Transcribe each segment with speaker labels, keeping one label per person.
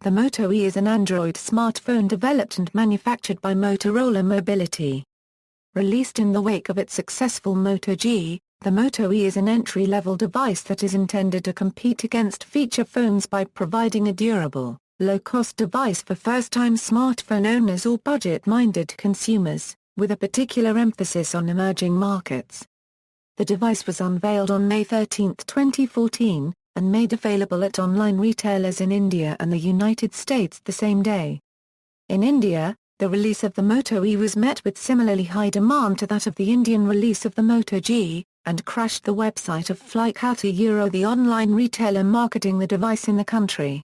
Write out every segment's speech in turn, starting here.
Speaker 1: The Moto E is an Android smartphone developed and manufactured by Motorola Mobility. Released in the wake of its successful Moto G, the Moto E is an entry-level device that is intended to compete against feature phones by providing a durable, low-cost device for first-time smartphone owners or budget-minded consumers, with a particular emphasis on emerging markets. The device was unveiled on May 13, 2014, and made available at online retailers in India and the United States the same day. In India, the release of the Moto E was met with similarly high demand to that of the Indian release of the Moto G, and crashed the website of Flipkart, the online retailer marketing the device in the country.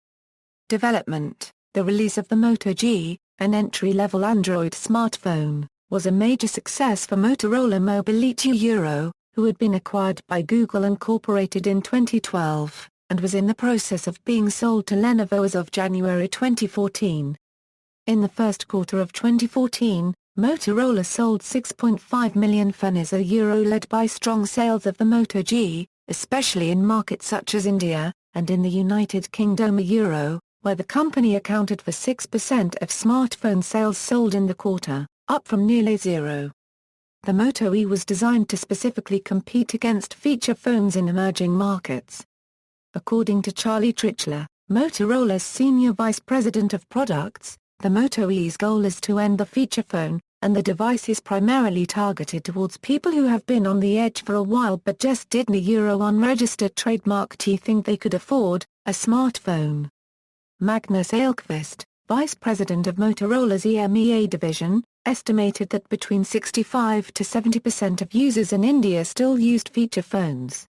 Speaker 1: Development: the release of the Moto G, an entry-level Android smartphone, was a major success for Motorola Mobility who had been acquired by Google Incorporated in 2012, and was in the process of being sold to Lenovo as of January 2014. In the first quarter of 2014, Motorola sold 6.5 million phones led by strong sales of the Moto G, especially in markets such as India, and in the United Kingdom where the company accounted for 6% of smartphone sales sold in the quarter, up from nearly zero. The Moto E was designed to specifically compete against feature phones in emerging markets. According to Charlie Trichler, Motorola's Senior Vice President of Products, the Moto E's goal is to end the feature phone, and the device is primarily targeted towards people who have been on the edge for a while but just didn't unregistered trademark think they could afford a smartphone. Magnus Ahlqvist, Vice President of Motorola's EMEA division, estimated that between 65 to 70% of users in India still used feature phones.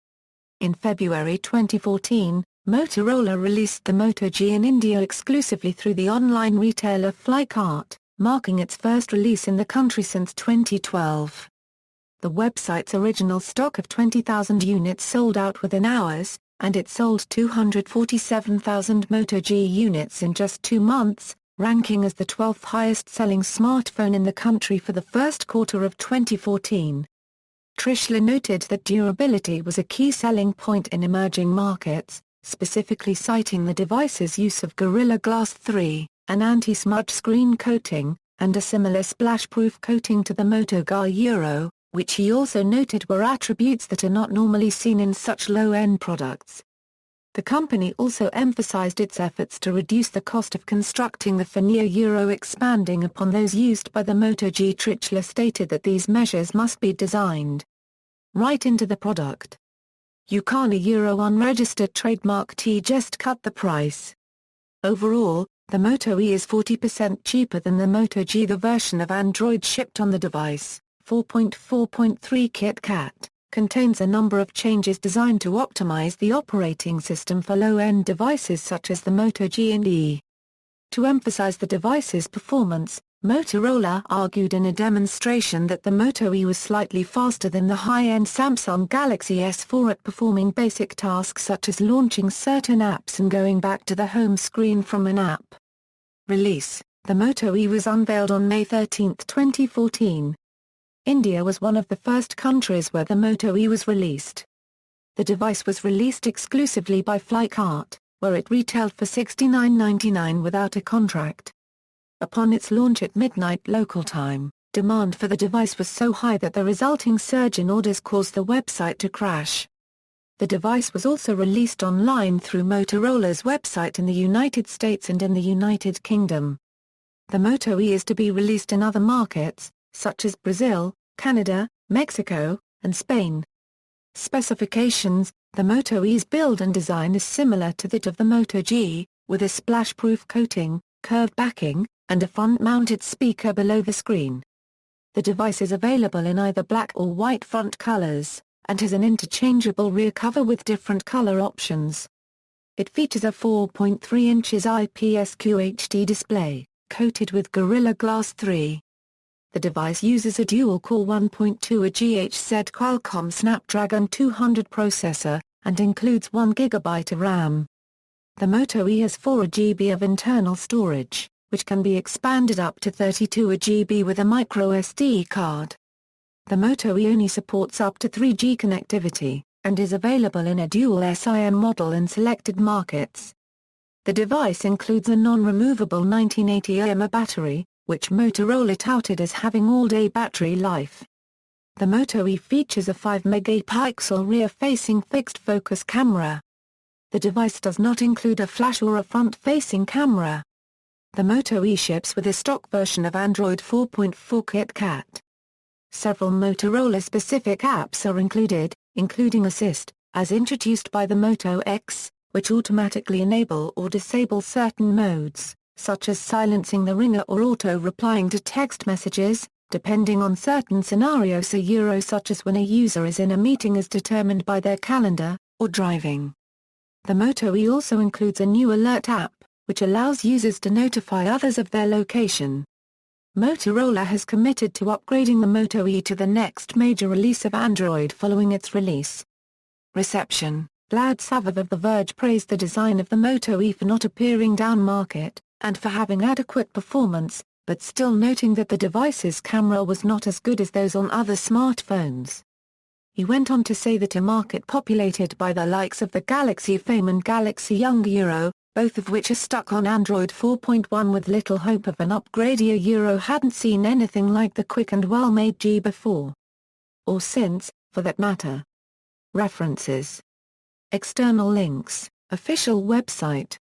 Speaker 1: In February 2014, Motorola released the Moto G in India exclusively through the online retailer Flipkart, marking its first release in the country since 2012. The website's original stock of 20,000 units sold out within hours, and it sold 247,000 Moto G units in just 2 months, ranking as the 12th highest-selling smartphone in the country for the first quarter of 2014. Trichler noted that durability was a key selling point in emerging markets, specifically citing the device's use of Gorilla Glass 3, an anti-smudge screen coating, and a similar splash-proof coating to the Moto G, which he also noted were attributes that are not normally seen in such low-end products. The company also emphasized its efforts to reduce the cost of constructing the phone expanding upon those used by the Moto G. Trichler stated that these measures must be designed right into the product. You can't unregistered trademark just cut the price. Overall, the Moto E is 40% cheaper than the Moto G. The version of Android shipped on the device, 4.4.3 KitKat, contains a number of changes designed to optimize the operating system for low-end devices such as the Moto G and E. To emphasize the device's performance, Motorola argued in a demonstration that the Moto E was slightly faster than the high-end Samsung Galaxy S4 at performing basic tasks such as launching certain apps and going back to the home screen from an app. Release: the Moto E was unveiled on May 13, 2014. India was one of the first countries where the Moto E was released. The device was released exclusively by Flipkart, where it retailed for $69.99 without a contract. Upon its launch at midnight local time, demand for the device was so high that the resulting surge in orders caused the website to crash. The device was also released online through Motorola's website in the United States and in the United Kingdom. The Moto E is to be released in other markets, such as Brazil, Canada, Mexico, and Spain. Specifications: the Moto E's build and design is similar to that of the Moto G, with a splash-proof coating, curved backing, and a front-mounted speaker below the screen. The device is available in either black or white front colors, and has an interchangeable rear cover with different color options. It features a 4.3 inches IPS QHD display, coated with Gorilla Glass 3. The device uses a dual-core 1.2 GHz Qualcomm Snapdragon 200 processor, and includes 1 GB of RAM. The Moto E has 4 GB of internal storage, which can be expanded up to 32 GB with a microSD card. The Moto E only supports up to 3G connectivity, and is available in a dual SIM model in selected markets. The device includes a non-removable 1980 mAh battery, which Motorola touted as having all-day battery life. The Moto E features a 5-megapixel rear-facing fixed-focus camera. The device does not include a flash or a front-facing camera. The Moto E ships with a stock version of Android 4.4 KitKat. Several Motorola-specific apps are included, including Assist, as introduced by the Moto X, which automatically enable or disable certain modes, such as silencing the ringer or auto-replying to text messages, depending on certain scenarios such as when a user is in a meeting as determined by their calendar, or driving. The Moto E also includes a new alert app, which allows users to notify others of their location. Motorola has committed to upgrading the Moto E to the next major release of Android following its release. Reception. Vlad Savov of The Verge praised the design of the Moto E for not appearing down-market, and for having adequate performance, but still noting that the device's camera was not as good as those on other smartphones. He went on to say that a market populated by the likes of the Galaxy Fame and Galaxy Young Euro, both of which are stuck on Android 4.1 with little hope of an upgrade, Euro hadn't seen anything like the quick and well-made G before. Or since, for that matter. References. External links, official website.